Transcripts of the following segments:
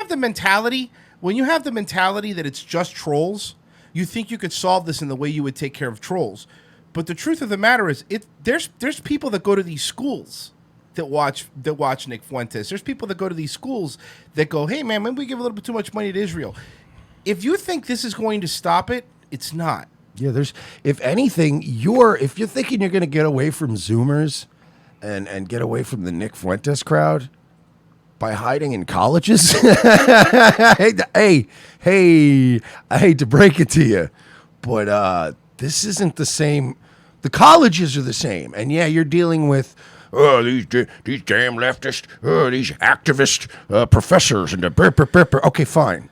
have the mentality, that it's just trolls, you think you could solve this in the way you would take care of trolls. But the truth of the matter is, there's people that go to these schools that watch Nick Fuentes. There's people that go to these schools that go, hey man, maybe we give a little bit too much money to Israel. If you think this is going to stop it, it's not. Yeah, if anything, if you're thinking you're going to get away from Zoomers and get away from the Nick Fuentes crowd by hiding in colleges, hey, I hate to break it to you, but this isn't the same. The colleges are the same, and yeah, you're dealing with these damn leftists, these activist professors, and okay, fine.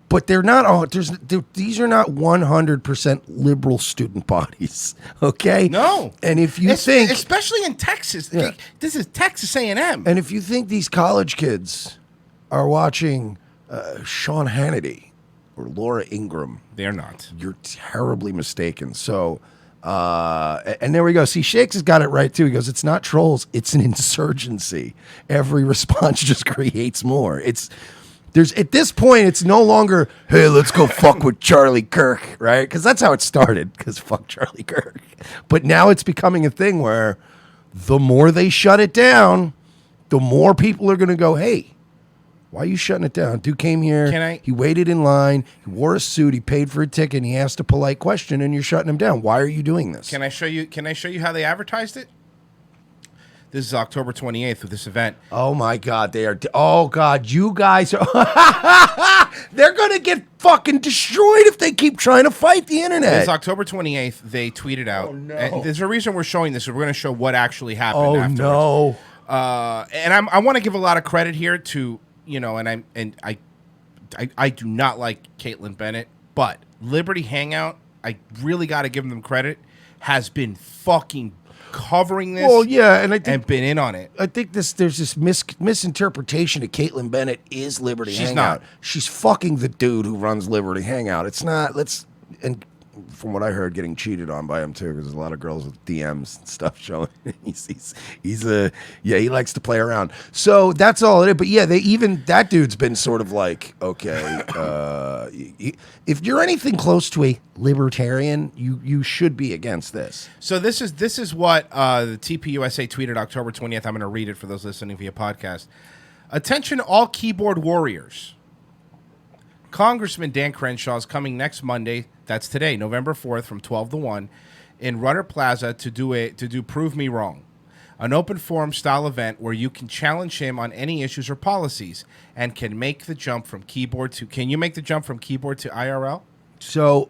But they're not all. These are not 100% liberal student bodies. Okay. No. And if you think, especially in Texas, this is Texas A&M. And if you think these college kids are watching Sean Hannity or Laura Ingraham, they're not. You're terribly mistaken. So, and there we go. See, Shakes has got it right too. He goes, "It's not trolls. It's an insurgency. Every response just creates more." At this point, it's no longer, hey, let's go fuck with Charlie Kirk, right? Because that's how it started, because fuck Charlie Kirk. But now it's becoming a thing where the more they shut it down, the more people are going to go, hey, why are you shutting it down? Dude came here, he waited in line, he wore a suit, he paid for a ticket, and he asked a polite question, and you're shutting him down. Why are you doing this? Can I show you how they advertised it? This is October 28th with this event. Oh, my God. Oh, God. You guys are... They're going to get fucking destroyed if they keep trying to fight the internet. It's October 28th. They tweeted out. Oh, no. And there's a reason we're showing this. So we're going to show what actually happened afterwards. No. And I want to give a lot of credit here to, and I do not like Caitlin Bennett, but Liberty Hangout, I really got to give them credit, has been fucking covering this. Well, yeah, and been in on it. I think there's this misinterpretation of Caitlin Bennett is Liberty Hangout. Not. She's fucking the dude who runs Liberty Hangout. It's not. And from what I heard, getting cheated on by him too, because there's a lot of girls with DMs and stuff showing. He likes to play around. So that's all it is. But yeah, that dude's been sort of like, okay, if you're anything close to a libertarian, you should be against this. So this is what the TPUSA tweeted October 20th. I'm going to read it for those listening via podcast. Attention, all keyboard warriors. Congressman Dan Crenshaw is coming next Monday. That's today, November 4th, from 12 to 1, in Runner Plaza to do Prove Me Wrong, an open forum style event where you can challenge him on any issues or policies and can make the jump from keyboard to. Can you make the jump from keyboard to IRL? So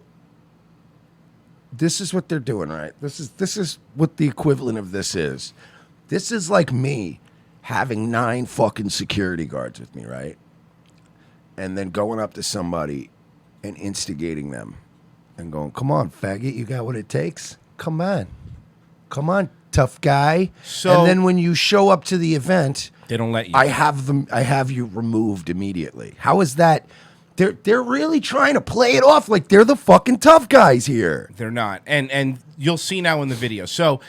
this is what they're doing, right? This is what the equivalent of this is. This is like me having 9 fucking security guards with me, right? And then going up to somebody and instigating them and going, come on, faggot, you got what it takes? Come on, tough guy. So, and then when you show up to the event, they don't let you. I have you removed immediately. How is that? They're really trying to play it off like they're the fucking tough guys here. They're not. And you'll see now in the video. So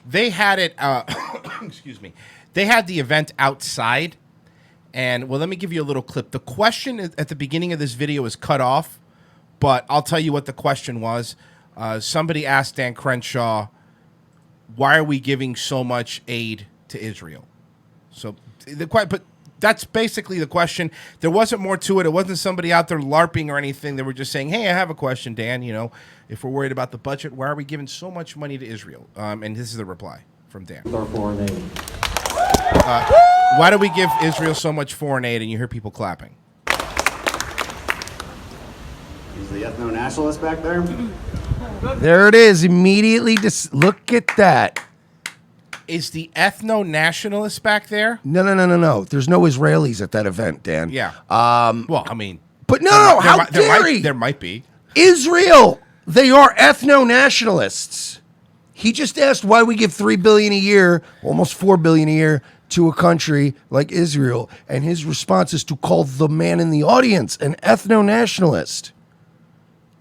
they had it, excuse me, they had the event outside. And, well, let me give you a little clip. The question at the beginning of this video is cut off, but I'll tell you what the question was. Somebody asked Dan Crenshaw, why are we giving so much aid to Israel? But that's basically the question. There wasn't more to it. It wasn't somebody out there LARPing or anything. They were just saying, hey, I have a question, Dan. If we're worried about the budget, why are we giving so much money to Israel? And this is the reply from Dan. Our foreign aid. Why do we give Israel so much foreign aid? And you hear people clapping. Is the ethno-nationalist back there? There it is. Immediately, just look at that. Is the ethno-nationalist back there? No. There's no Israelis at that event, Dan. Yeah. Well, I mean. But no, how dare he? There might be. Israel, they are ethno-nationalists. He just asked why we give $3 billion a year, almost $4 billion a year, to a country like Israel, and his response is to call the man in the audience an ethno-nationalist.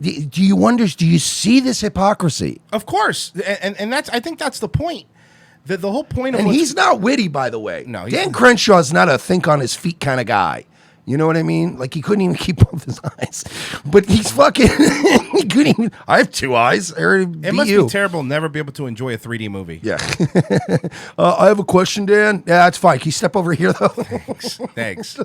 Do you see this hypocrisy? Of course, and I think that's the point. The whole point of he's not witty, by the way. No, Dan Crenshaw is not a think on his feet kind of guy. You know what I mean? Like he couldn't even keep both his eyes. But he's fucking. He couldn't even. I have two eyes. I already beat It must you. be terrible never be able to enjoy a 3D movie. Yeah. I have a question, Dan. Yeah, that's fine. Can you step over here though? Thanks.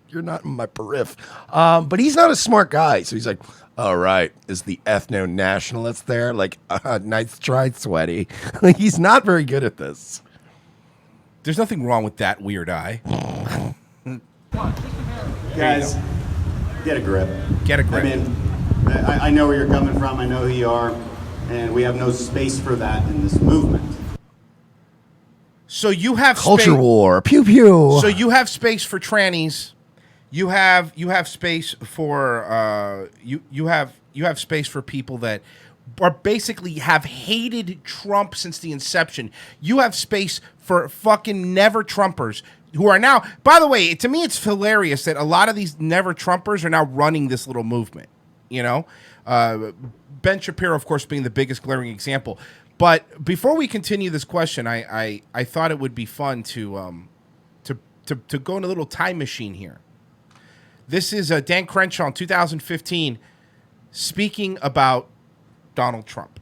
You're not in my periph. But he's not a smart guy. So he's like, all right, is the ethno-nationalist there? Like, nice try, sweaty. Like, he's not very good at this. There's nothing wrong with that weird eye. Guys, get a grip. Get a grip. I mean, I know where you're coming from. I know who you are. And we have no space for that in this movement. So you have Culture war. Pew pew. So you have space for trannies. You have space for you have space for people that are basically have hated Trump since the inception. You have space for fucking never Trumpers who are now, by the way, to me it's hilarious that a lot of these never Trumpers are now running this little movement, you know? Ben Shapiro, of course, being the biggest glaring example. But before we continue this question, I thought it would be fun to go in a little time machine here. This is Dan Crenshaw in 2015 speaking about Donald Trump.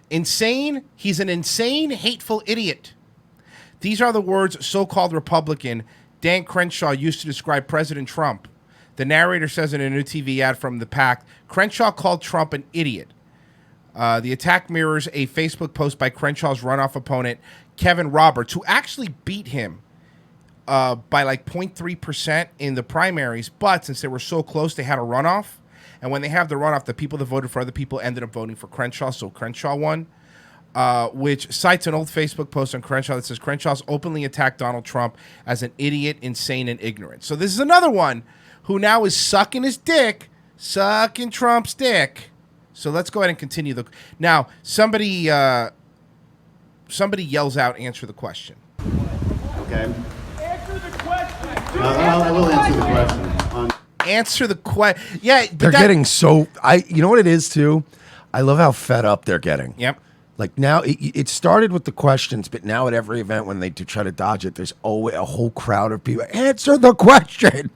Insane. He's an insane, hateful idiot. These are the words so-called Republican Dan Crenshaw used to describe President Trump. The narrator says in a new TV ad from the PAC, Crenshaw called Trump an idiot. The attack mirrors a Facebook post by Crenshaw's runoff opponent, Kevin Roberts, who actually beat him by like 0.3% in the primaries. But since they were so close, they had a runoff. And when they have the runoff, the people that voted for other people ended up voting for Crenshaw, so Crenshaw won. Which cites an old Facebook post on Crenshaw that says Crenshaw's openly attacked Donald Trump as an idiot, insane, and ignorant. So this is another one who now is sucking his dick, sucking Trump's dick. So let's go ahead and continue. Now, somebody yells out, answer the question. Okay. Answer the question. I will answer the question. Answer the question. Yeah. They're getting so... You know what it is, too? I love how fed up they're getting. Yep. Like now, it started with the questions, but now at every event when they do try to dodge it, there's always a whole crowd of people. Answer the question.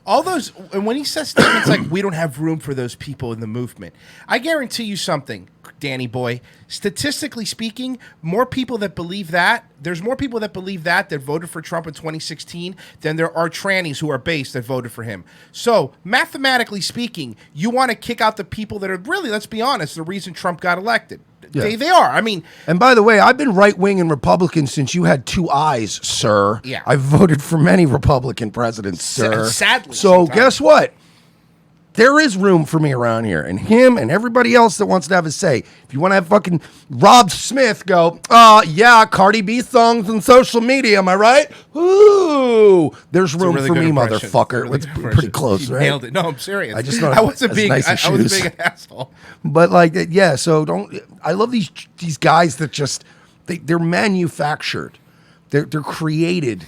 All those, and when he says statements like, we don't have room for those people in the movement, I guarantee you something, Danny boy. Statistically speaking, more people that believe that, there's more people that believe that voted for Trump in 2016 than there are trannies who are based that voted for him. So, mathematically speaking, you want to kick out the people that are really, let's be honest, the reason Trump got elected. Yeah. They are. I mean... And by the way, I've been right-wing and Republican since you had two eyes, sir. Yeah. I've voted for many Republican presidents, sir. Sadly. So sometimes. Guess what? There is room for me around here. And him and everybody else that wants to have a say. If you want to have fucking Rob Smith go, yeah, Cardi B songs on social media, am I right? Ooh. There's room really for me, motherfucker. Really it's pretty close, right? Nailed it. No, I'm serious. I just know I wasn't being nice I was being an asshole. But like, yeah, so don't... I love these guys that just... They're manufactured. They're created...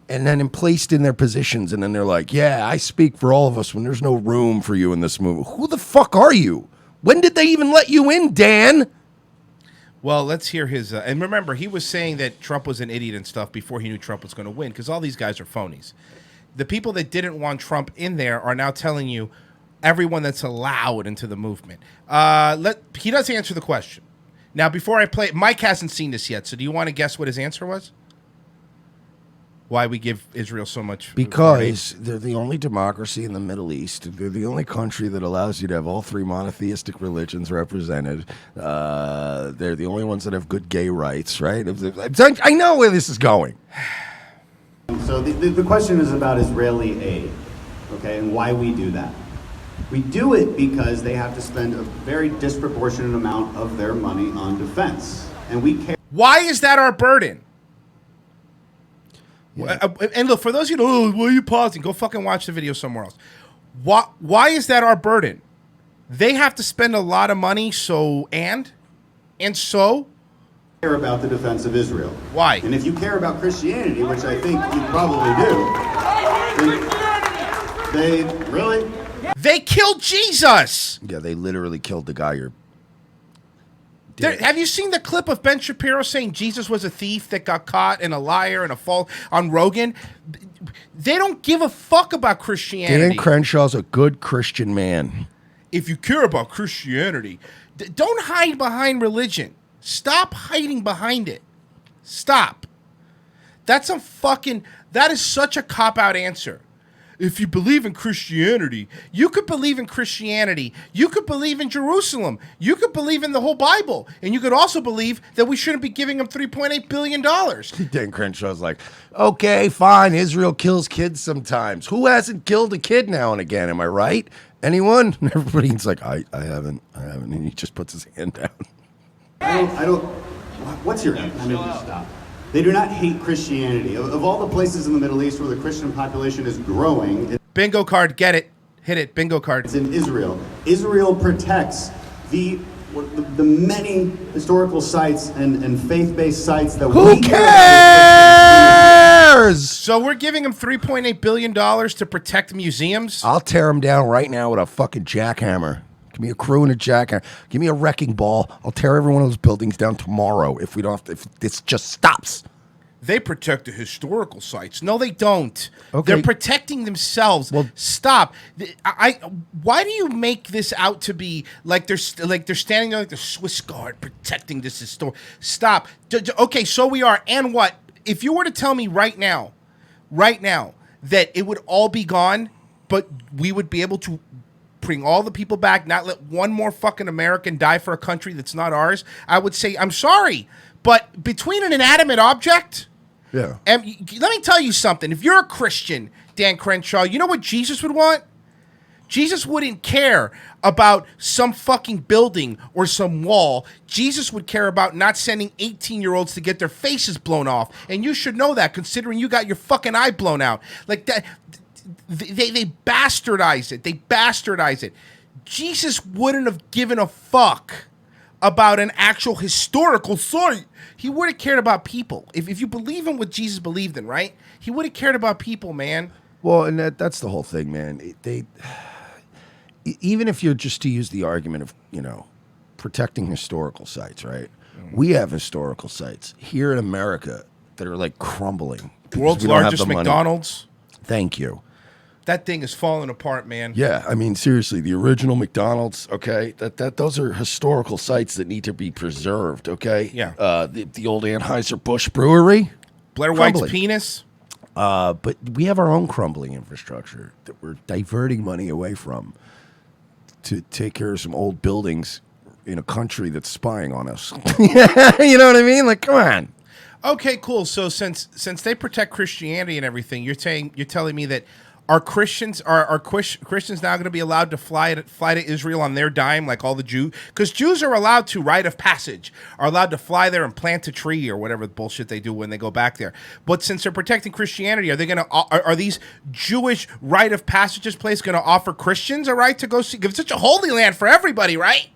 and then placed in their positions, and then they're like, yeah, I speak for all of us when there's no room for you in this movie. Who the fuck are you? When did they even let you in, Dan? Well, let's hear his... and remember, he was saying that Trump was an idiot and stuff before he knew Trump was going to win, because all these guys are phonies. The people that didn't want Trump in there are now telling you everyone that's allowed into the movement. He does answer the question. Now, before I play... Mike hasn't seen this yet, so do you want to guess what his answer was? Why we give Israel so much... Because they're the only democracy in the Middle East. They're the only country that allows you to have all three monotheistic religions represented. They're the only ones that have good gay rights, right? I know where this is going. So the question is about Israeli aid, okay, and why we do that. We do it because they have to spend a very disproportionate amount of their money on defense. And we care... Why is that our burden? Yeah. And look, for those of you who know, why are you pausing? Go fucking watch the video somewhere else. Why is that our burden? They have to spend a lot of money, and so care about the defense of Israel. Why? And if you care about Christianity, which I think you probably do, they killed Jesus. Yeah, they literally killed the guy you're Have you seen the clip of Ben Shapiro saying Jesus was a thief that got caught and a liar and a fault on Rogan? They don't give a fuck about Christianity. Dan Crenshaw's a good Christian man. If you care about Christianity, don't hide behind religion. Stop hiding behind it. Stop. That is such a cop-out answer. If you believe in Christianity, you could believe in Christianity. You could believe in Jerusalem. You could believe in the whole Bible. And you could also believe that we shouldn't be giving them $3.8 billion. Dan Crenshaw's like, okay, fine, Israel kills kids sometimes. Who hasn't killed a kid now and again? Am I right? Anyone? And everybody's like, I haven't. And he just puts his hand down. I don't. What's your? I mean, stop. They do not hate Christianity. Of all the places in the Middle East where the Christian population is growing, Bingo card, get it. Hit it, bingo card. it's in Israel. Israel protects the many historical sites and faith-based sites that Who cares? So we're giving them $3.8 billion to protect museums? I'll tear him down right now with a fucking jackhammer. Give me a crew and a jackhammer. Give me a wrecking ball. I'll tear every one of those buildings down tomorrow if if this just stops. They protect the historical sites. No, they don't. Okay. They're protecting themselves. Well, stop. Why do you make this out to be like they're standing there like the Swiss Guard protecting this historic? Stop. Okay, so we are. And what? If you were to tell me right now, that it would all be gone, but we would be able to bring all the people back, not let one more fucking American die for a country that's not ours, I would say, I'm sorry. But between an inanimate object, yeah. and let me tell you something. If you're a Christian, Dan Crenshaw, you know what Jesus would want? Jesus wouldn't care about some fucking building or some wall. Jesus would care about not sending 18-year-olds to get their faces blown off. And you should know that, considering you got your fucking eye blown out. Like that. They bastardize it. They bastardize it. Jesus wouldn't have given a fuck about an actual historical site. He would have cared about people. If you believe in what Jesus believed in, right? He would have cared about people, man. Well, and that's the whole thing, man. Even if you're just to use the argument of, protecting historical sites, right? Mm-hmm. We have historical sites here in America that are like crumbling. World's largest McDonald's. Thank you. That thing is falling apart, man. Yeah, I mean, seriously, the original McDonald's, okay? Those are historical sites that need to be preserved, okay? Yeah. The old Anheuser-Busch Brewery. Blair White's penis. But we have our own crumbling infrastructure that we're diverting money away from to take care of some old buildings in a country that's spying on us. You know what I mean? Like, come on. Okay, cool. So since they protect Christianity and everything, you're telling me that are Christians now going to be allowed to fly to Israel on their dime like all the Jews? Because Jews are allowed to, rite of passage, are allowed to fly there and plant a tree or whatever bullshit they do when they go back there. But since they're protecting Christianity, are these Jewish rite of passages places going to offer Christians a right to go see? It's such a holy land for everybody, right?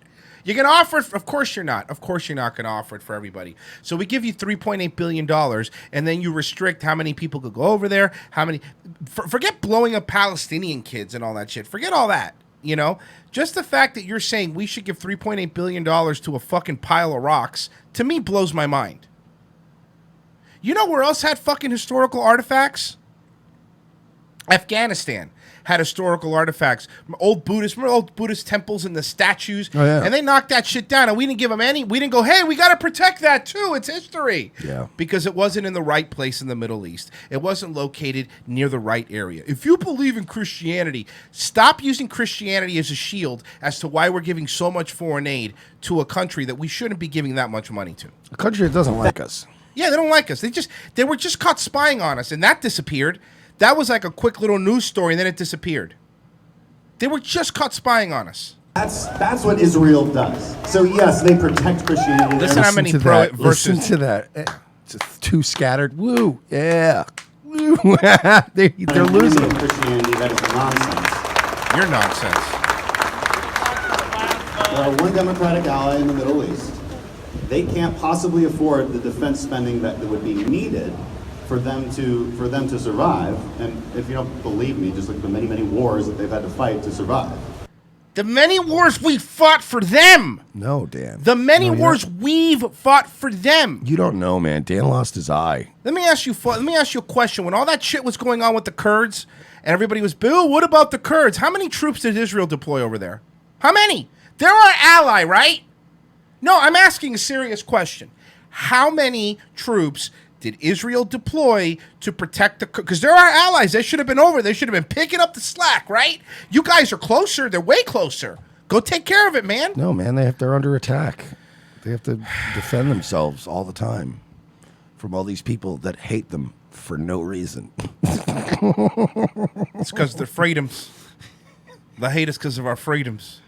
You're going to offer it? Of course you're not. Of course you're not going to offer it for everybody. So we give you $3.8 billion, and then you restrict how many people could go over there, how many... Forget blowing up Palestinian kids and all that shit. Forget all that, Just the fact that you're saying we should give $3.8 billion to a fucking pile of rocks, to me, blows my mind. You know where else had fucking historical artifacts? Afghanistan had historical artifacts. Remember old Buddhist temples and the statues? Oh, yeah. And they knocked that shit down, and we didn't give them any. We didn't go, hey, we got to protect that too. It's history. Yeah. Because it wasn't in the right place in the Middle East. It wasn't located near the right area. If you believe in Christianity, stop using Christianity as a shield as to why we're giving so much foreign aid to a country that we shouldn't be giving that much money to. A country that doesn't like us. Yeah, they don't like us. They were just caught spying on us, and that disappeared. That was like a quick little news story, and then it disappeared. They were just caught spying on us. That's what Israel does. So yes, they protect Christianity. Listen how many pro versus. Listen to that. Just too scattered. Woo. Yeah. Woo. They're losing. Christianity, that is nonsense. You're nonsense. There are one Democratic ally in the Middle East. They can't possibly afford the defense spending that would be needed for them to survive. And if you don't believe me, just look at the many wars that they've had to fight to survive. The many wars we fought for them. No, Dan. The many No, you wars don't- we've fought for them. You don't know, man. Dan lost his eye. Let me ask you a question. When all that shit was going on with the Kurds and everybody was, Bill, what about the Kurds? How many troops did Israel deploy over there? How many? They're our ally, right? No, I'm asking a serious question. How many troops did Israel deploy to protect the... Because they're our allies. They should have been over. They should have been picking up the slack, right? You guys are closer. They're way closer. Go take care of it, man. No, man. They're under attack. They have to defend themselves all the time from all these people that hate them for no reason. It's because they're freedoms. They hate us because of our freedoms.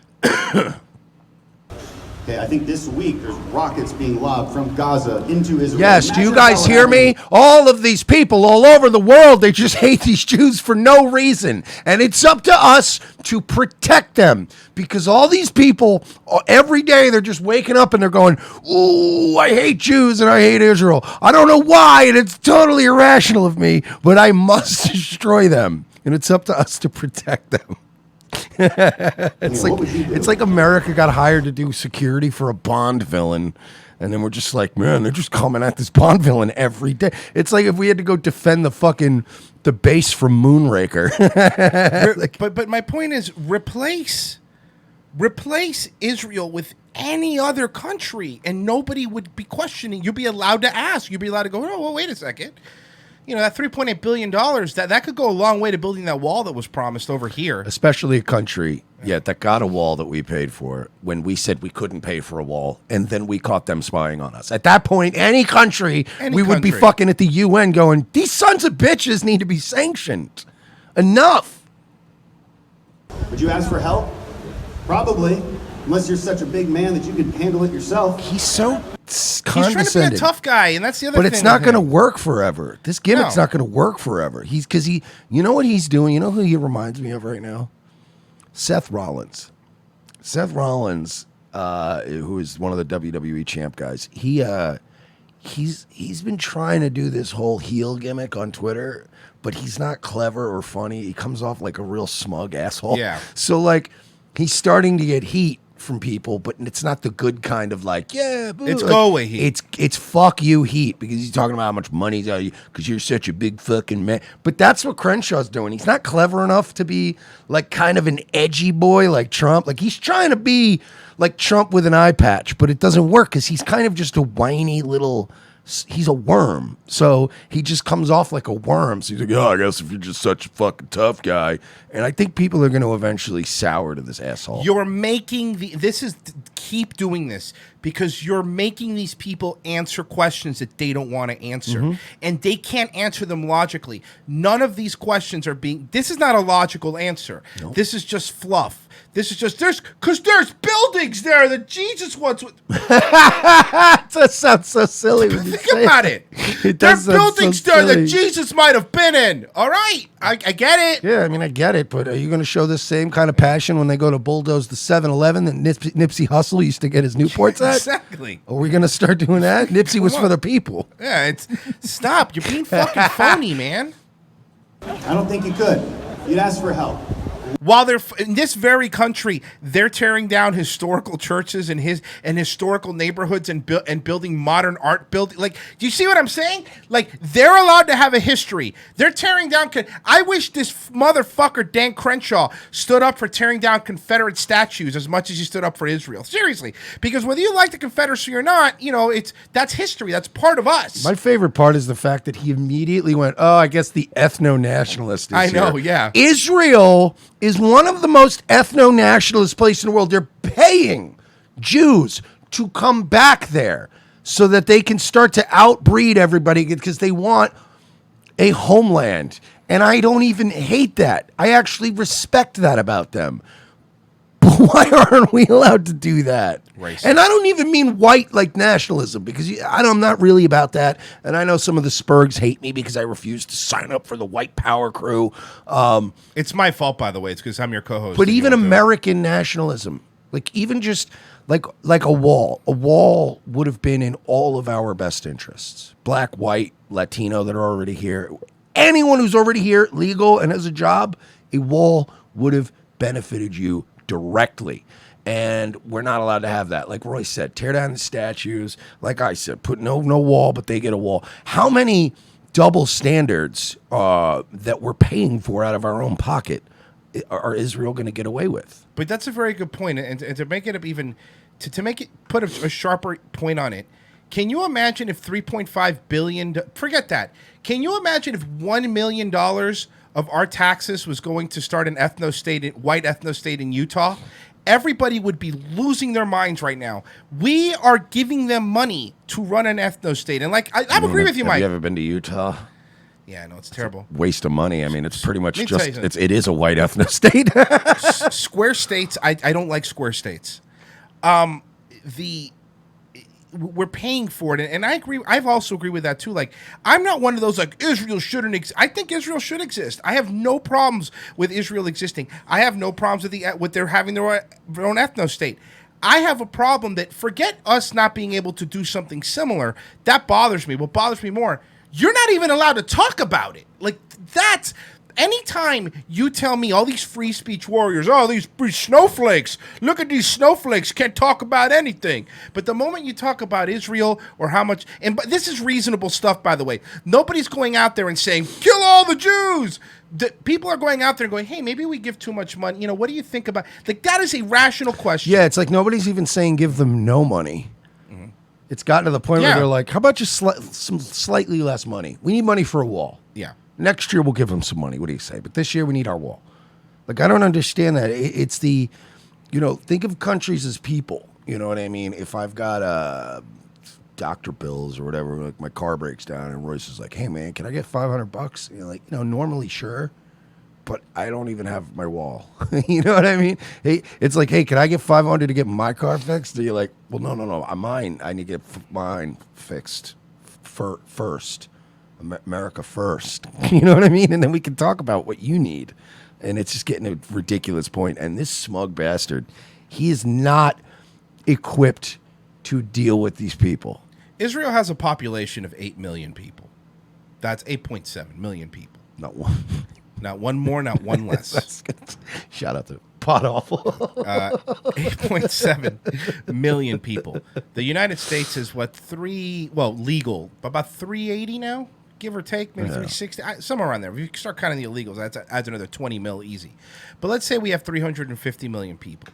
Okay, I think this week there's rockets being lobbed from Gaza into Israel. Yes, do you Imagine guys how hear me? All of these people all over the world, they just hate these Jews for no reason. And it's up to us to protect them. Because all these people, every day, they're just waking up and they're going, ooh, I hate Jews and I hate Israel. I don't know why, and it's totally irrational of me, but I must destroy them. And it's up to us to protect them. It's like America got hired to do security for a Bond villain, and then we're just like, man, they're just coming at this Bond villain every day. It's like if we had to go defend the base from Moonraker. But my point is, replace Israel with any other country, and nobody would be questioning. You'd be allowed to ask. You'd be allowed to go, oh, well, wait a second. You know, that $3.8 billion, that could go a long way to building that wall that was promised over here. Especially a country, that got a wall that we paid for when we said we couldn't pay for a wall, and then we caught them spying on us. At that point, any country, would be fucking at the UN going, these sons of bitches need to be sanctioned. Enough. Would you ask for help? Probably. Unless you're such a big man that you could handle it yourself. He's so He's trying to be a tough guy, and that's the other thing. But it's not going to work forever. This gimmick's not going to work forever. You know what he's doing? You know who he reminds me of right now? Seth Rollins. Seth Rollins, who is one of the WWE champ guys, he's been trying to do this whole heel gimmick on Twitter, but he's not clever or funny. He comes off like a real smug asshole. Yeah. So like he's starting to get heat from people, but it's not the good kind of like, yeah, boo. It's like, go away heat. It's fuck you heat, because he's talking about how much money he's out because you're such a big fucking man. But that's what Crenshaw's doing. He's not clever enough to be like kind of an edgy boy like Trump. Like he's trying to be like Trump with an eye patch, but it doesn't work because he's kind of just a whiny little. He's a worm, so he just comes off like a worm. So he's like, "Oh, I guess if you're just such a fucking tough guy," and I think people are going to eventually sour to this asshole. You're making keep doing this because you're making these people answer questions that they don't want to answer, and they can't answer them logically. None of these questions are being. This is not a logical answer. Nope. This is just fluff. This is just there's buildings there that Jesus once. That sounds so silly. Think about it. There's buildings there that Jesus might have been in. All right, I get it. Yeah, I mean I get it, but are you going to show this same kind of passion when they go to bulldoze the 7-Eleven that Nipsey Hussle used to get his Newports at? Exactly. Are we going to start doing that? Nipsey was for the people. Yeah, stop. You're being fucking phony, man. I don't think you could. You'd ask for help. While they're in this very country, they're tearing down historical churches and historical neighborhoods and building modern art building. Like, do you see what I'm saying? Like, they're allowed to have a history. They're tearing down. I wish this motherfucker Dan Crenshaw stood up for tearing down Confederate statues as much as he stood up for Israel. Seriously, because whether you like the Confederacy or not, you know that's history. That's part of us. My favorite part is the fact that he immediately went, "Oh, I guess the ethno-nationalist is I know, here." yeah. Israel is one of the most ethno-nationalist places in the world. They're paying Jews to come back there so that they can start to outbreed everybody because they want a homeland. And I don't even hate that. I actually respect that about them. But why aren't we allowed to do that? Racist. And I don't even mean white like nationalism, because I'm not really about that. And I know some of the Spurgs hate me because I refuse to sign up for the white power crew. It's my fault, by the way. It's because I'm your co-host. But even American nationalism, like even just like a wall would have been in all of our best interests. Black, white, Latino that are already here. Anyone who's already here, legal and has a job, a wall would have benefited you directly. And we're not allowed to have that. Like Roy said, tear down the statues. Like I said, put no wall, but they get a wall. How many double standards that we're paying for out of our own pocket are Israel going to get away with? But that's a very good point. And to make it up even, to make it, put a sharper point on it, can you imagine if $3.5 billion, forget that. Can you imagine if $1 million of our taxes was going to start an white ethno state in Utah? Everybody would be losing their minds right now. We are giving them money to run an ethno state. And like, I agree with you, Mike. Have you ever been to Utah? Yeah, I know, it's terrible. Waste of money. I mean, it's pretty much Let me tell you something. it is a white ethno state. Square states, I don't like square states. We're paying for it, and I agree. I've also agreed with that too. Like, I'm not one of those like Israel shouldn't exist. I think Israel should exist. I have no problems with Israel existing. I have no problems with their having their own ethno state. I have a problem that, forget us not being able to do something similar. That bothers me. What bothers me more, you're not even allowed to talk about it. Like, that's... Anytime you tell me all these free speech warriors, oh, these snowflakes, look at these snowflakes, can't talk about anything. But the moment you talk about Israel or how much, but this is reasonable stuff, by the way. Nobody's going out there and saying, kill all the Jews. People are going out there and going, hey, maybe we give too much money. You know, what do you think about, like, that is a rational question. Yeah, it's like nobody's even saying give them no money. Mm-hmm. It's gotten to the point where they're like, how about just some slightly less money? We need money for a wall. Yeah. Next year, we'll give them some money. What do you say? But this year, we need our wall. Like, I don't understand that. It's the, think of countries as people. You know what I mean? If I've got doctor bills or whatever, like my car breaks down and Royce is like, hey, man, can I get $500? You're like, normally, sure. But I don't even have my wall. You know what I mean? Hey, it's like, hey, can I get $500 to get my car fixed? And you're like, well, no. Mine. I need to get mine fixed first. America first. You know what I mean? And then we can talk about what you need. And it's just getting a ridiculous point. And this smug bastard, he is not equipped to deal with these people. Israel has a population of 8 million people. That's 8.7 million people. Not one. Not one more, not one less. Shout out to Pot Awful. 8.7 million people. The United States is legal, about 380 now? Give or take, maybe 360, somewhere around there. If you start counting the illegals, that adds another 20 mil easy. But let's say we have 350 million people.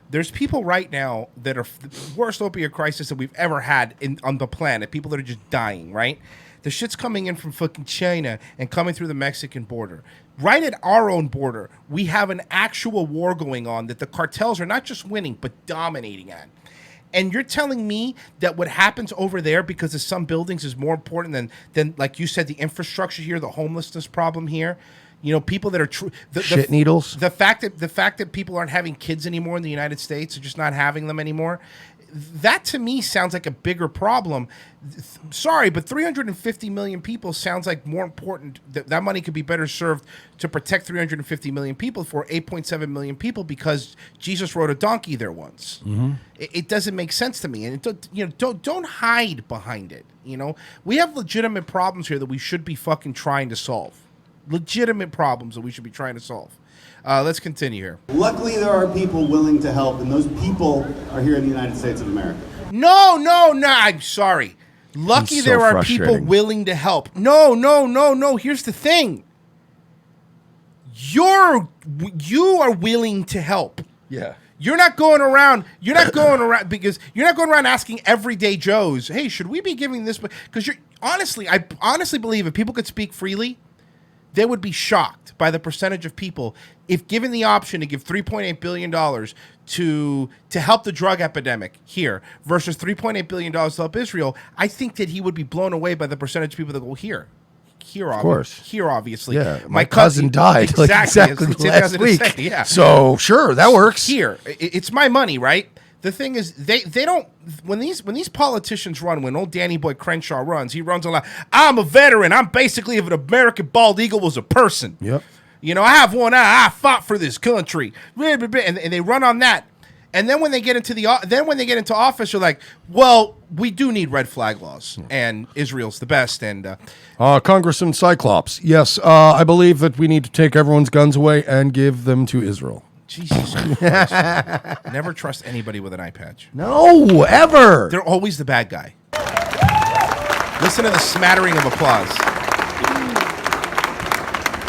There's people right now that are the worst opioid crisis that we've ever had on the planet. People that are just dying, right? The shit's coming in from fucking China and coming through the Mexican border. Right at our own border, we have an actual war going on that the cartels are not just winning, but dominating at. And you're telling me that what happens over there because of some buildings is more important than like you said, the infrastructure here, the homelessness problem here. People that are true shit needles. The fact that people aren't having kids anymore in the United States, or just not having them anymore. That to me sounds like a bigger problem. Sorry, but 350 million people sounds like more important. That money could be better served to protect 350 million people for 8.7 million people because Jesus rode a donkey there once. Mm-hmm. It doesn't make sense to me, and don't hide behind it. We have legitimate problems here that we should be fucking trying to solve. Legitimate problems that we should be trying to solve. Let's continue here. Luckily, there are people willing to help, and those people are here in the United States of America. No, I'm sorry. Lucky there are people willing to help. No. Here's the thing. You are willing to help. Yeah. You're not going around because you're not going around asking everyday Joes, hey, should we be giving this? Because I honestly believe if people could speak freely, they would be shocked by the percentage of people if given the option to give $3.8 billion to help the drug epidemic here versus $3.8 billion to help Israel. I think that he would be blown away by the percentage of people that go here. Of course. Here, obviously. Yeah, my cousin died exactly last week. Yeah. So, sure, that works. Here. It's my money, right? The thing is, they don't, when these politicians run, when old Danny Boy Crenshaw runs, he runs a lot. I'm a veteran. I'm basically if an American bald eagle was a person. Yep. I have one eye. I fought for this country. And they run on that. And then when they get into office, you're like, well, we do need red flag laws, and Israel's the best. And Congressman Cyclops, yes, I believe that we need to take everyone's guns away and give them to Israel. Jesus Christ. Never trust anybody with an eye patch. No, ever. They're always the bad guy. Listen to the smattering of applause.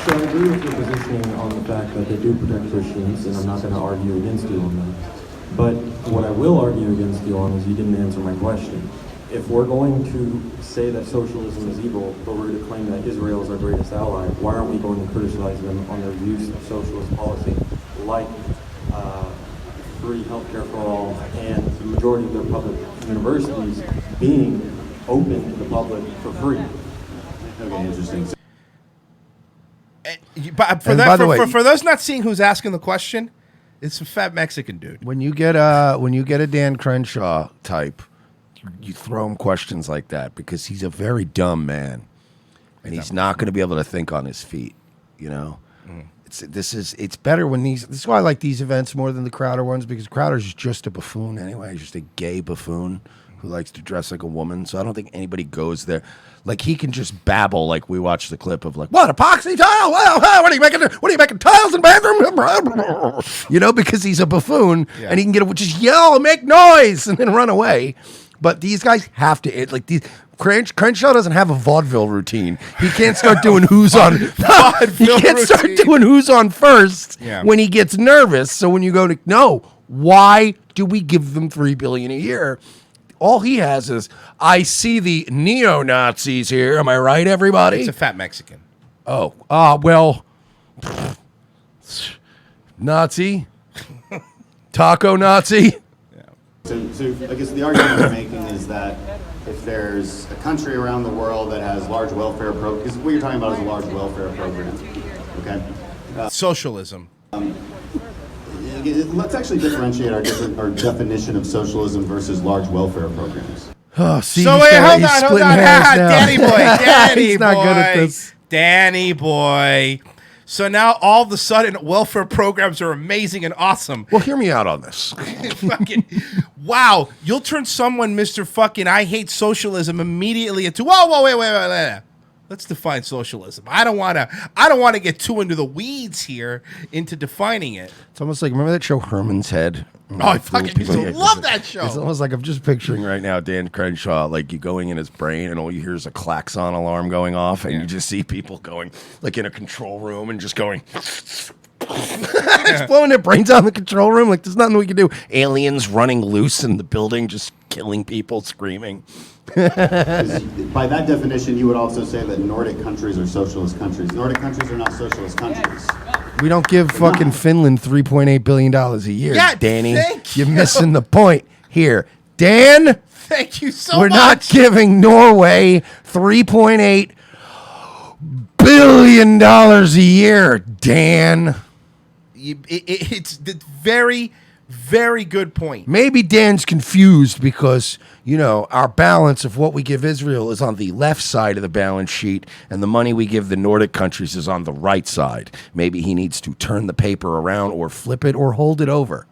So I agree with your positioning on the fact that they do protect Christians, and I'm not going to argue against you on that. But what I will argue against you on is you didn't answer my question. If we're going to say that socialism is evil, but we're going to claim that Israel is our greatest ally, why aren't we going to criticize them on their use of socialist policy, like free healthcare for all, and the majority of their public universities being open to the public for free? Okay, interesting. But And by the way- for those not seeing who's asking the question, it's a fat Mexican dude. When you get a Dan Crenshaw type, you throw him questions like that because he's a very dumb man, and he's not going to be able to think on his feet. You know, it's better when these. This is why I like these events more than the Crowder ones, because Crowder's just a buffoon anyway. He's just a gay buffoon who likes to dress like a woman. So I don't think anybody goes there. Like, he can just babble, like we watched the clip of, like, what, epoxy tile? Well, what are you making tiles in bathroom? You know, because he's a buffoon, and he can just yell and make noise and then run away. But these guys have to, Crenshaw doesn't have a vaudeville routine. He can't start doing who's on. He can't start doing who's on first when he gets nervous. So when you go to, no, why do we give them $3 billion a year? All he has is, I see the neo-Nazis here. Am I right, everybody? It's a fat Mexican. Oh, well, Nazi, taco Nazi. So I guess the argument you're making is that if there's a country around the world that has large welfare programs, because what you're talking about is a large welfare program, okay? Socialism. Let's actually differentiate our definition of socialism versus large welfare programs. Oh, see, So wait, hold on. Danny Danny He's not good at this. Danny boy. So now all of a sudden, welfare programs are amazing and awesome. Well, hear me out on this. Fucking, wow, you'll turn someone, Mr. Fucking, I hate socialism immediately into, whoa, wait. Let's define socialism. I don't want to get too into the weeds here into defining it. It's almost like, remember that show Herman's Head? Oh, I fucking used to love that show. It's almost like I'm just picturing right now Dan Crenshaw, like you going in his brain and all you hear is a klaxon alarm going off, and you just see people going like in a control room and just going just blowing their brains out in the control room. Like, there's nothing we can do. Aliens running loose in the building, just killing people, screaming. By that definition, you would also say that Nordic countries are socialist countries. Nordic countries are not socialist countries. We don't give fucking Finland $3.8 billion a year, Yeah, Danny. thank You're you. missing the point here. Dan, Thank you so we're much. not giving Norway $3.8 billion a year, Dan. It's the very, very good point. Maybe Dan's confused because, you know, our balance of what we give Israel is on the left side of the balance sheet, and the money we give the Nordic countries is on the right side. Maybe he needs to turn the paper around or flip it or hold it over.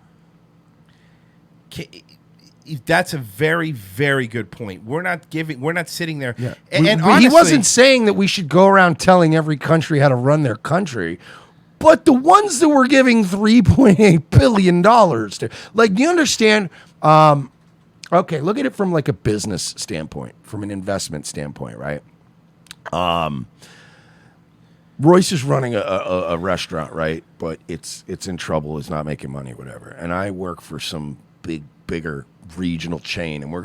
That's a very, very good point. We're not sitting there. Yeah. And he honestly, wasn't saying that we should go around telling every country how to run their country. But the ones that were giving $3.8 billion to, like, you understand, okay, look at it from like a business standpoint, from an investment standpoint, right? Royce is running a restaurant, right? But it's in trouble, it's not making money, whatever. And I work for some bigger regional chain, and we're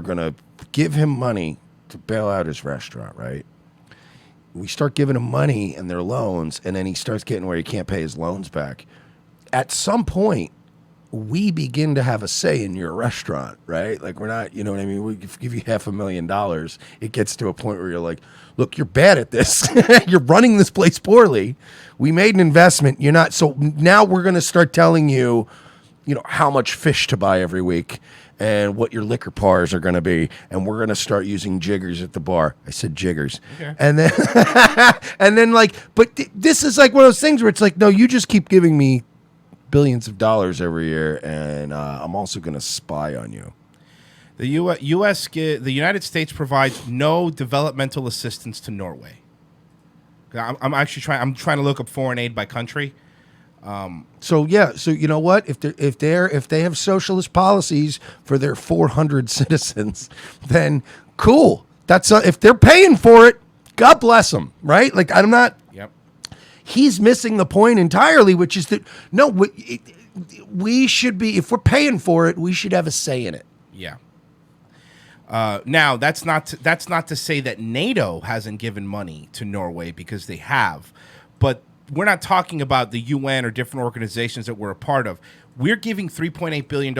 gonna give him money to bail out his restaurant, right? We start giving him money and their loans, and then he starts getting where he can't pay his loans back. At some point, we begin to have a say in your restaurant, right? Like, we're not, you know what I mean? We give you $500,000. It gets to a point where you're like, look, you're bad at this. You're running this place poorly. We made an investment. You're not. So now we're going to start telling you, you know, how much fish to buy every week and what your liquor pars are going to be. And we're going to start using jiggers at the bar. I said jiggers. Okay. And then, and then like, but this is like one of those things where it's like, no, you just keep giving me billions of dollars every year, and I'm also going to spy on you. the United States provides no developmental assistance to Norway. I'm actually trying to look up foreign aid by country. So yeah, so you know what? If they have socialist policies for their 400 citizens, then cool. That's if they're paying for it, God bless them, right? Like I'm not. Yep. He's missing the point entirely, which is that no, we should be, if we're paying for it, we should have a say in it. Yeah. Now that's not to say that NATO hasn't given money to Norway, because they have, but we're not talking about the UN or different organizations that we're a part of. We're giving $3.8 billion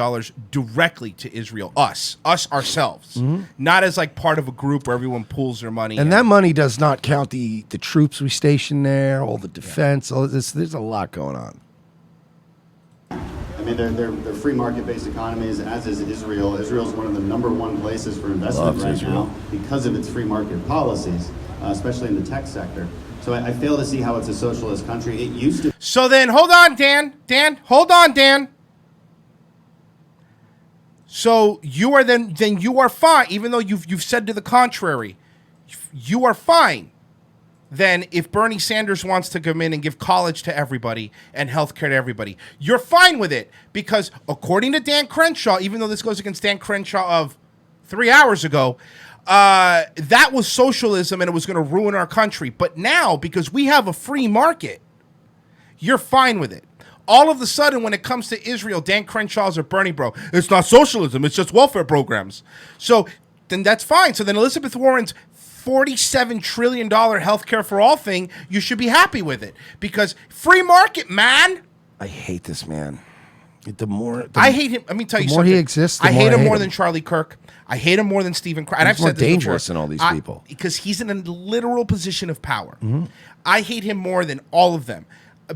directly to Israel, us ourselves, not as like part of a group where everyone pools their money. And that money does not count the troops we station there, all the defense, all this. There's a lot going on. I mean, they're free market-based economies, as is Israel. Israel is one of the #1 places for investment Loves right Israel. now because of its free market policies, especially in the tech sector. So I fail to see how it's a socialist country. It used to. So then, hold on, Dan. Hold on, Dan. So you are then you are fine, even though you've said to the contrary. You are fine. Then if Bernie Sanders wants to come in and give college to everybody and healthcare to everybody, you're fine with it, because according to Dan Crenshaw, even though this goes against Dan Crenshaw of 3 hours ago, that was socialism and it was going to ruin our country. But now, because we have a free market, you're fine with it. All of a sudden, when it comes to Israel, Dan Crenshaw's a Bernie bro. It's not socialism. It's just welfare programs. So then that's fine. So then Elizabeth Warren's $47 trillion healthcare for all thing, you should be happy with it, because free market, man. I hate this man. I hate him. Let me tell you the more something. he exists, the I more hate I him hate more him. than Charlie Kirk. I hate him more than Stephen Crowder. And I've He's more said this dangerous before. than all these people. Because he's in a literal position of power. I hate him more than all of them,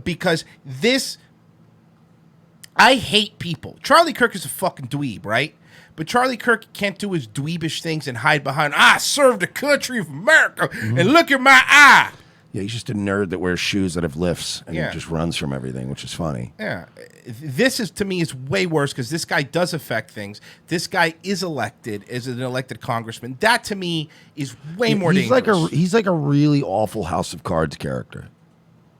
because I hate people. Charlie Kirk is a fucking dweeb, right? But Charlie Kirk can't do his dweebish things and hide behind, I serve the country of America, and look at my eye. Yeah, he's just a nerd that wears shoes that have lifts and Yeah. he just runs from everything, which is funny. Yeah. This is, to me, is way worse, because this guy does affect things. This guy is elected as an elected congressman. That, to me, is way more dangerous. He's like a really awful House of Cards character.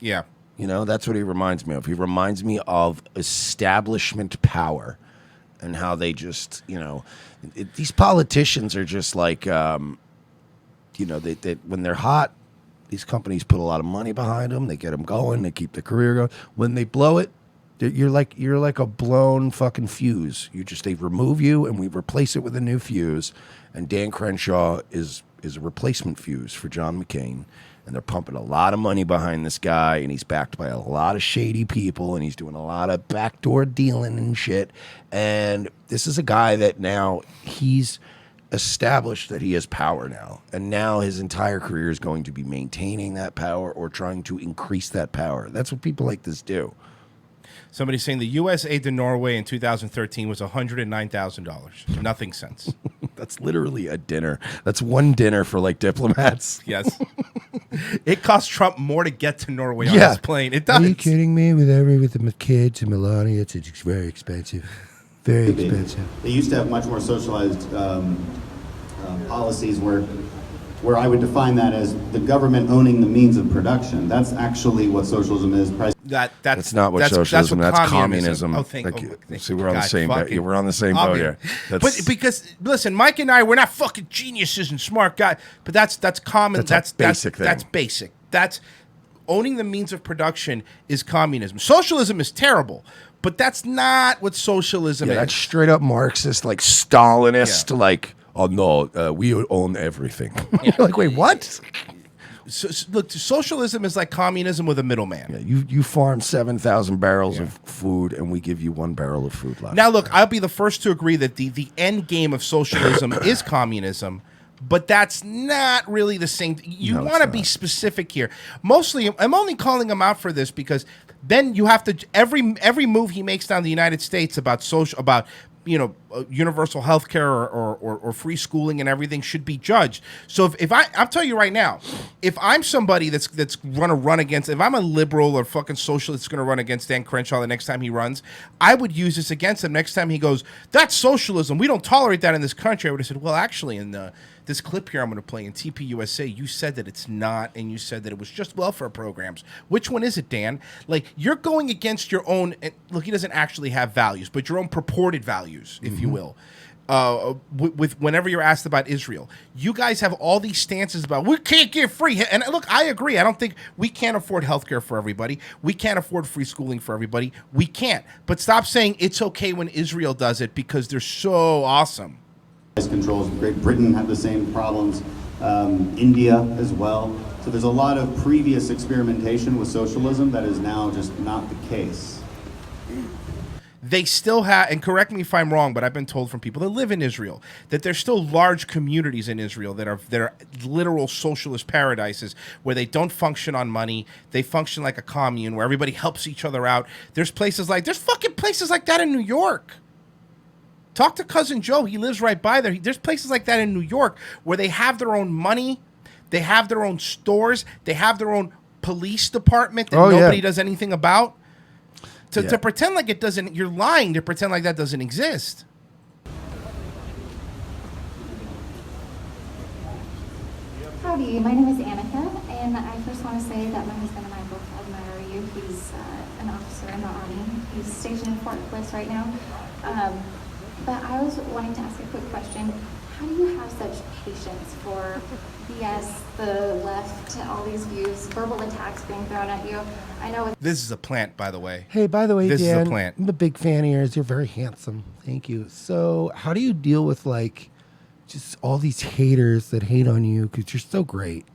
Yeah. You know, that's what he reminds me of. He reminds me of establishment power and how they just, you know, these politicians are just like, you know, they when they're hot, these companies put a lot of money behind them. They get them going. They keep the career going. When they blow it, you're like a blown fucking fuse. They remove you and we replace it with a new fuse. And Dan Crenshaw is a replacement fuse for John McCain. And they're pumping a lot of money behind this guy, and he's backed by a lot of shady people, and he's doing a lot of backdoor dealing and shit. And this is a guy that now he's established that he has power now. And now his entire career is going to be maintaining that power or trying to increase that power. That's what people like this do. Somebody's saying the U.S. aid to Norway in 2013 was $109,000. Nothing since. That's literally a dinner. That's one dinner for like diplomats. Yes. It cost Trump more to get to Norway on his plane. It does. Are you kidding me? With the kids and Melania, it's very expensive. Very expensive. They used to have much more socialized policies where I would define that as the government owning the means of production. That's actually what socialism is. That's not what socialism. That's communism. Oh, see, we're on the same boat. We're on the same boat here. But because listen, Mike and I, we're not fucking geniuses and smart guys. But that's common. That's basic. That's basic. That's owning the means of production is communism. Socialism is terrible, but that's not what socialism is. That's straight up Marxist, like Stalinist, like. Oh no, we own everything. You're like, wait, what? So, look, socialism is like communism with a middleman. Yeah, you farm 7,000 barrels of food, and we give you 1 barrel of food left. Now, look, I'll be the first to agree that the end game of socialism is communism, but that's not really the same. You want to be specific here. Mostly, I'm only calling him out for this because then you have to every move he makes down the United States about universal health care or free schooling and everything should be judged. So if I'll tell you right now, if I'm somebody that's going to run against, if I'm a liberal or fucking socialist that's going to run against Dan Crenshaw the next time he runs, I would use this against him next time he goes, that's socialism. We don't tolerate that in this country. I would have said, well, actually, in this clip here I'm going to play in TPUSA, you said that it's not, and you said that it was just welfare programs. Which one is it, Dan? Like, you're going against your own, look, he doesn't actually have values, but your own purported values, if you will. With whenever you're asked about Israel, you guys have all these stances about we can't give free. And look, I agree. I don't think we can't afford healthcare for everybody. We can't afford free schooling for everybody. We can't. But stop saying it's okay when Israel does it because they're so awesome. Controls. Great Britain have the same problems. India as well. So there's a lot of previous experimentation with socialism that is now just not the case. They still have, and correct me if I'm wrong, but I've been told from people that live in Israel that there's still large communities in Israel that are literal socialist paradises where they don't function on money. They function like a commune where everybody helps each other out. There's fucking places like that in New York. Talk to Cousin Joe. He lives right by there. There's places like that in New York where they have their own money. They have their own stores. They have their own police department that nobody does anything about. To pretend like it doesn't, you're lying to pretend like that doesn't exist. Howdy, my name is Annika, and I first want to say that my husband and I both admire you. He's an officer in the Army. He's stationed in Fort Bliss right now. But I was wanting to ask a quick question. How do you have such patience for BS, the left, all these views, verbal attacks being thrown at you? I know it's... This is a plant, by the way. Hey, by the way, this Dan, is a plant. I'm a big fan of yours. You're very handsome. Thank you. So how do you deal with, like, just all these haters that hate on you because you're so great?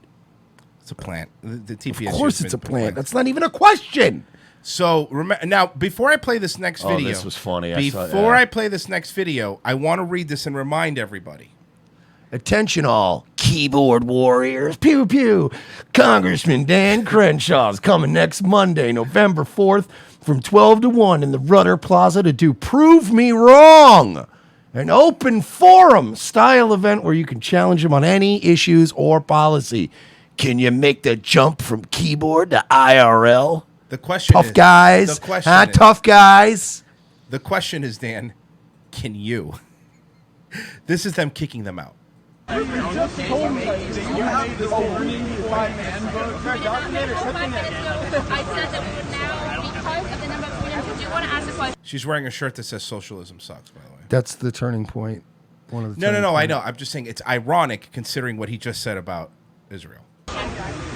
It's a plant. The TPS. Of course it's a plant. That's not even a question. So remember now, before I play this next video, this was funny. I play this next video, I want to read this and remind everybody. Attention all keyboard warriors. Pew, pew. Congressman Dan Crenshaw is coming next Monday, November 4th from 12 to 1 in the Rudder Plaza to do Prove Me Wrong, an open forum style event where you can challenge him on any issues or policy. Can you make the jump from keyboard to IRL? The question tough is, guys. The question is, tough guys. The question is, Dan, can you? This is them kicking them out. You just told me that you have this warning handbook. I said that we would now, because of the number of students who do want to ask a question. She's wearing a shirt that says socialism sucks, by the way. That's the turning point. One of the No, I know. I'm just saying it's ironic considering what he just said about Israel.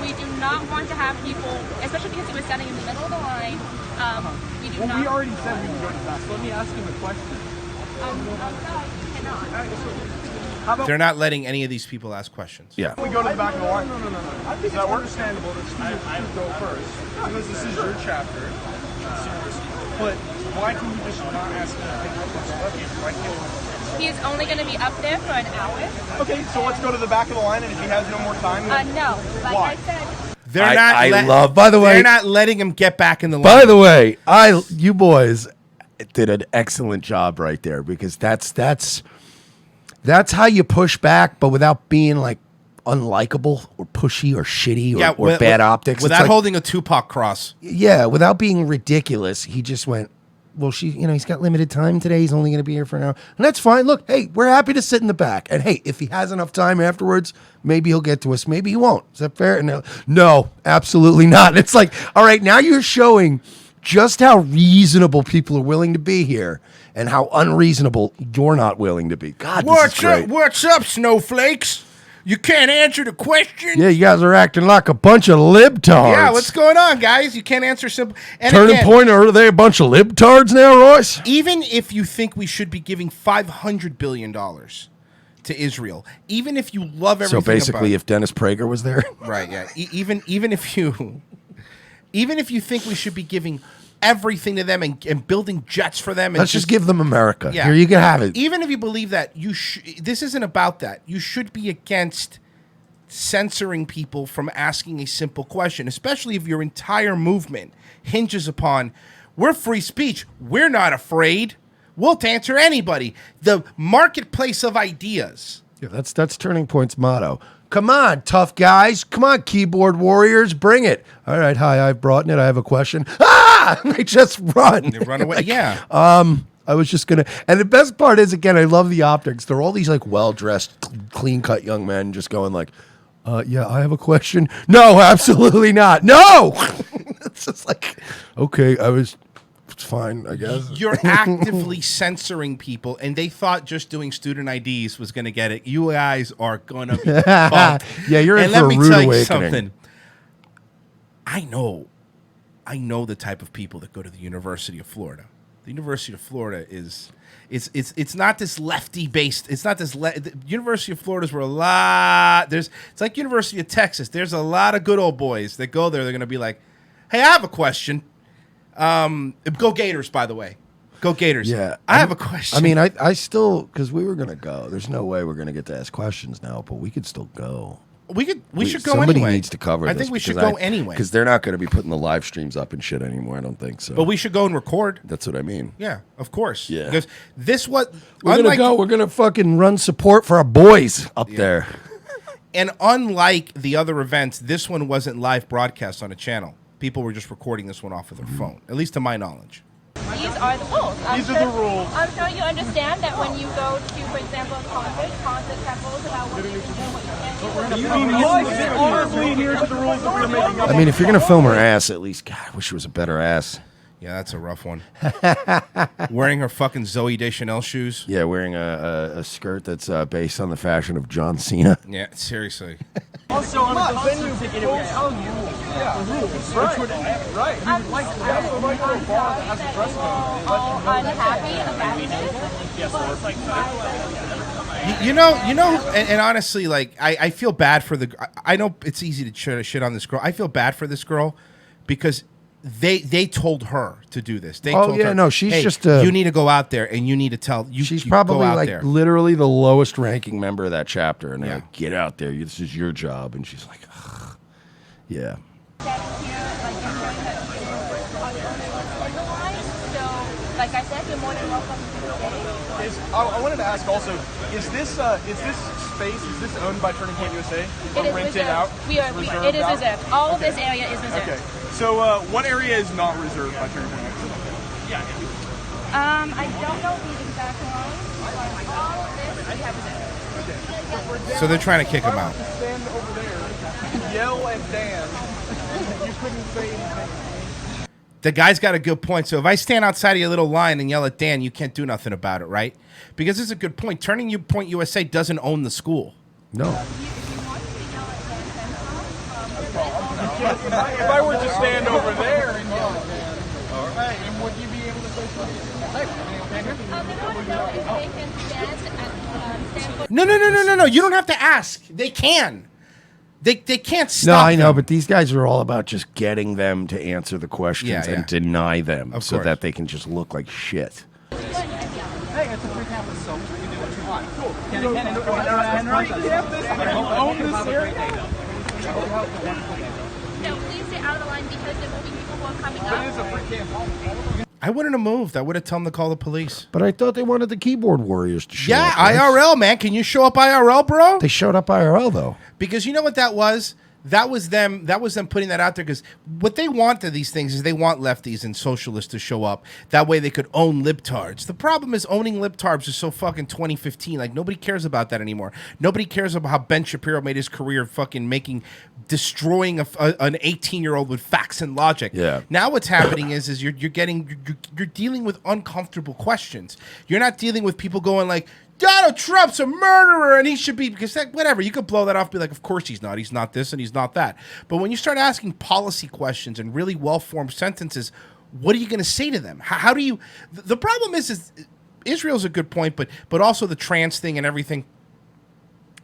We do not want to have people, especially because he was standing in the middle of the line. We do not. We already said we would go to that. So let me ask him a question. Cannot. They're not letting any of these people ask questions. Yeah. We go to the back of the line. No. Is that understandable that students go first? Because this is your chapter. But why can you just not ask him to pick up this? Why can't He is only going to be up there for an hour. Okay, so let's go to the back of the line, and if he has no more time, No. Like why? I said. They're not letting him get back in the line. By the way, you boys did an excellent job right there because that's how you push back, but without being like unlikable or pushy or shitty or bad optics. Without holding a Tupac cross. Yeah, without being ridiculous. He just went, well, he's got limited time today. He's only going to be here for an hour. And that's fine. Look, hey, we're happy to sit in the back. And hey, if he has enough time afterwards, maybe he'll get to us. Maybe he won't. Is that fair? No, absolutely not. It's like, all right, now you're showing just how reasonable people are willing to be here and how unreasonable you're not willing to be. God, this is great. What's up, snowflakes? You can't answer the question? Yeah, you guys are acting like a bunch of libtards. Yeah, what's going on, guys? You can't answer simple. And Turning point, are they a bunch of libtards now, Royce? Even if you think we should be giving $500 billion to Israel, even if you love everything so basically, if Dennis Prager was there? Right, yeah. Even if you think we should be giving everything to them and building jets for them. And Let's just give them America. Yeah. Here, you can have it. Even if you believe that, this isn't about that. You should be against censoring people from asking a simple question, especially if your entire movement hinges upon, we're free speech. We're not afraid. We'll answer anybody. The marketplace of ideas. Yeah, that's Turning Point's motto. Come on, tough guys. Come on, keyboard warriors. Bring it. All right. Hi, I've brought it. I have a question. Ah! They just run. They run away. Like, yeah. I was just going to. And the best part is, again, I love the optics. They're all these like well-dressed, clean-cut young men just going like, yeah, I have a question. No, absolutely not. No. It's just like, okay, it's fine, I guess. You're actively censoring people, and they thought just doing student IDs was going to get it. You guys are going to be fucked. Yeah, you're in and for let a me rude tell you awakening. something. I know the type of people that go to the University of Florida. The University of Florida is it's not this lefty based. It's not this the University of Florida is where a lot it's like University of Texas. There's a lot of good old boys that go there. They're going to be like, "Hey, I have a question." Go Gators, by the way. Go Gators. Yeah. I have a question. I mean, I still, because we were going to go. There's no way we're going to get to ask questions now, but we could still go. we should go Somebody anyway. needs to cover I this. think we should because go anyway. Because they're not going to be putting the live streams up and shit anymore, I don't think so. But we should go and record. That's what I mean. Yeah, of course. Yeah. Because this what We're going to go. We're going to fucking run support for our boys up there. And unlike the other events, this one wasn't live broadcast on a channel. People were just recording this one off of their phone, at least to my knowledge. These are the rules. These are the rules. I'm sure you understand that when you go to, for example, a concerts have rules about what you can do, what you can't do. You mean is it honorably adhere to the rules that we're making up? I mean, if you're going to film her ass, at least, God, I wish it was a better ass. Yeah, that's a rough one. Wearing her fucking Zoe Deschanel shoes. Yeah, wearing a skirt that's based on the fashion of John Cena. Yeah, seriously. Also, on a venue, people tell you the rules. Right. I'm sorry that you all unhappy about this. You know, and honestly, like, I feel bad for I know it's easy to shit on this girl. I feel bad for this girl because they told her to do this. They told her, no, she's hey, just you need to go out there and you need to tell you. She's you probably go out like there. literally the lowest ranking member of that chapter, and they're Yeah. like, "Get out there! This is your job." And she's like, ugh. "Yeah." Like I said, you're more than welcome to stay. I wanted to ask also, is this space, is this owned by Turning Point USA? It is rented reserved. out? It is reserved. All of this area is reserved. Okay. So what area is not reserved by Turning Point USA? I don't know the exact one, but all of this we have reserved. So they're trying to kick him out. Stand over there, yell at Dan. You couldn't say anything. The guy's got a good point. So if I stand outside of your little line and yell at Dan, you can't do nothing about it, right? Because it's a good point. Turning Point USA doesn't own the school. No. If I were to stand over there and yell at Dan, all right, and would you be able to say something? No. You don't have to ask. They can. They can't stop. No, I know, them. but these guys are all about just getting them to answer the questions Yeah, yeah. and deny them Of so course. that they can just look like shit. Hey, it's a free campus, so you can do what you want. Cool. Own this area? No, please stay out of the line because there will be people who are coming But it is up. a free campus. I wouldn't have moved. I would have told them to call the police. But I thought they wanted the keyboard warriors to show Yeah, up. right? IRL, man. Can you show up IRL, bro? They showed up IRL, though. Because you know what that was? That was them putting that out there because what they want to these things is they want lefties and socialists to show up. That way they could own libtards. The problem is owning libtards is so fucking 2015. Like, nobody cares about that anymore. Nobody cares about how Ben Shapiro made his career fucking destroying an 18-year-old with facts and logic. Yeah. Now what's happening is you're dealing with uncomfortable questions. You're not dealing with people going like, Donald Trump's a murderer and he should be, because whatever, you could blow that off, be like, of course he's not. He's not this and he's not that. But when you start asking policy questions and really well-formed sentences, what are you going to say to them? How do you, the problem is Israel's a good point, but also the trans thing and everything,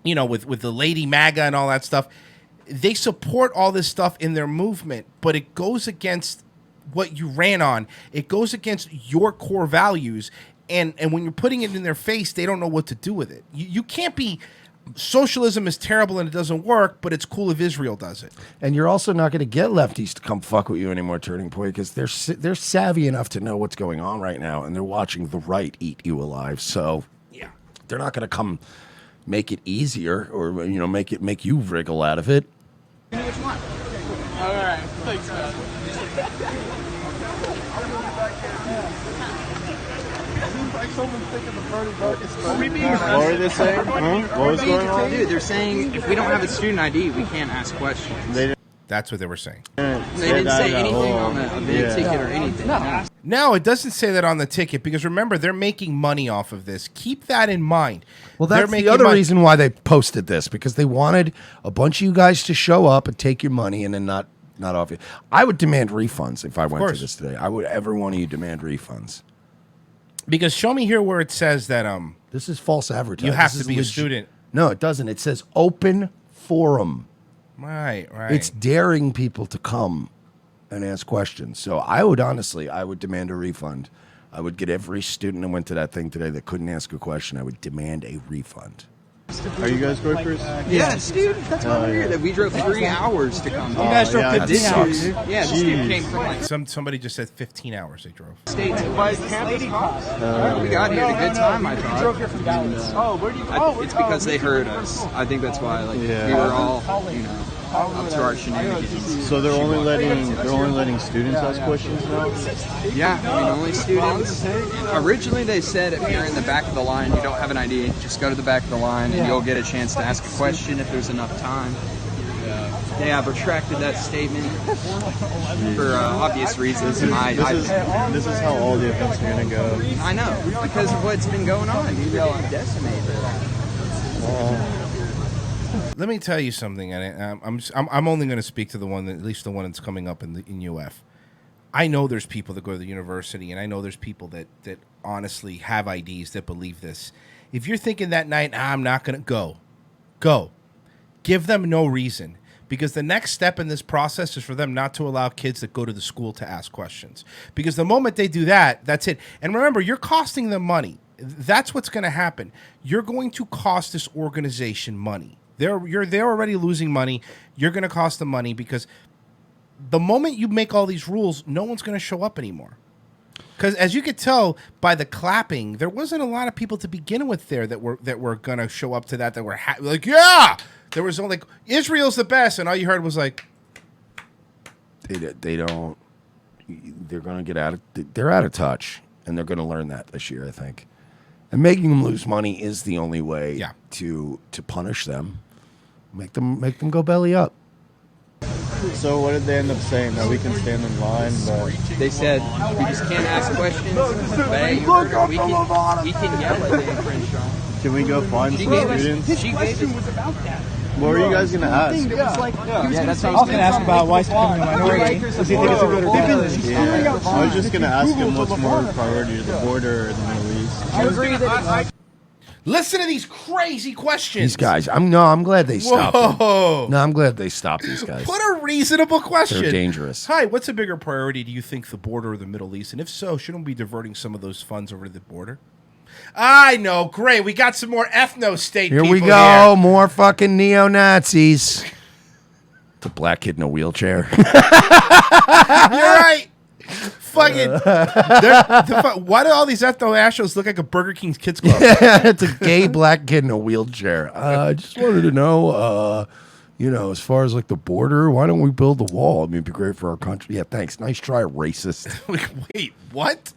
you know, with the Lady MAGA and all that stuff, they support all this stuff in their movement, but it goes against what you ran on. It goes against your core values. And when you're putting it in their face, they don't know what to do with it. You can't be socialism is terrible and it doesn't work, but it's cool if Israel does it. And you're also not going to get lefties to come fuck with you anymore, Turning Point, because they're savvy enough to know what's going on right now, and they're watching the right eat you alive. So Yeah. they're not going to come make it easier or make you wriggle out of it. All right. Thanks, man. What were they saying? What was going on? Dude, they're saying if we don't have a student ID, we can't ask questions. That's what they were saying. They didn't say anything on the ticket or anything. No, it doesn't say that on the ticket because remember, they're making money off of this. Keep that in mind. Well, They're that's the making other money. reason why they posted this, because they wanted a bunch of you guys to show up and take your money and then not off you. I would demand refunds if I went to course. this today. I would every one of you demand refunds. Because show me here where it says that This is false advertising. you have This to is be a legit- student. No, it doesn't. It says open forum. Right. It's daring people to come and ask questions. So I would demand a refund. I would get every student that went to that thing today that couldn't ask a question. I would demand a refund. Are you guys Groypers? Yes, dude. That's why we're here. That we drove 3 hours to come. You guys drove 15 hours. Yeah, the student came from like Somebody just said 15 hours they drove. states. By campus cops? We got here at a good time, I thought. Drove here from Dallas. Oh, where do you go? It's because they heard us. I think that's why. Like we were all, up to our shenanigans. So they're only letting students ask questions now? Yeah, I mean, only students. Originally, they said if you're in the back of the line, you don't have an ID, just go to the back of the line and you'll get a chance to ask a question if there's enough time. They have retracted that statement for obvious reasons. This is how all the events are going to go. I know, because of what's been going on. You really decimated Let me tell you something, and I'm only going to speak to the one that, at least the one that's coming up in UF. I know there's people that go to the university, and I know there's people that honestly have IDs that believe this. If you're thinking that night, I'm not going to go. Give them no reason, because the next step in this process is for them not to allow kids that go to the school to ask questions. Because the moment they do that, that's it. And remember, you're costing them money. That's what's going to happen. You're going to cost this organization money. They're already losing money. You're going to cost them money because the moment you make all these rules, no one's going to show up anymore. Because as you could tell by the clapping, there wasn't a lot of people to begin with there that were going to show up to that were like, yeah. There was only like, Israel's the best, and all you heard was like, They don't. They're going to get out of. They're out of touch, and they're going to learn that this year, I think. And making them lose money is the only way to punish them. Make them go belly up. So what did they end up saying? That we can stand in line, but They said we just can't ask questions. But we can yell at the Crenshaw. can we go find She some gave us. students? She gave us. What were you guys going to ask? Yeah, that's I was going to ask about why speaking the minority. Does he think it's a good or bad? Yeah, I was just going to ask him what's more priority, the border or the Middle East. I agree that listen to these crazy questions. These guys. I'm glad they stopped. them. Whoa. No, I'm glad they stopped these guys. Put a reasonable question. They're dangerous. Hi, what's a bigger priority? Do you think the border or the Middle East? And if so, shouldn't we be diverting some of those funds over to the border? I know. Great. We got some more ethno-state Here people we go. here. More fucking neo-Nazis. It's a black kid in a wheelchair. You're right. Fucking. Why do all these ethno-ashos look like a Burger King's Kids Club? It's a gay black kid in a wheelchair. I just wanted to know, as far as like the border, why don't we build a wall? I mean, it'd be great for our country. Yeah, thanks. Nice try, racist. Wait, what?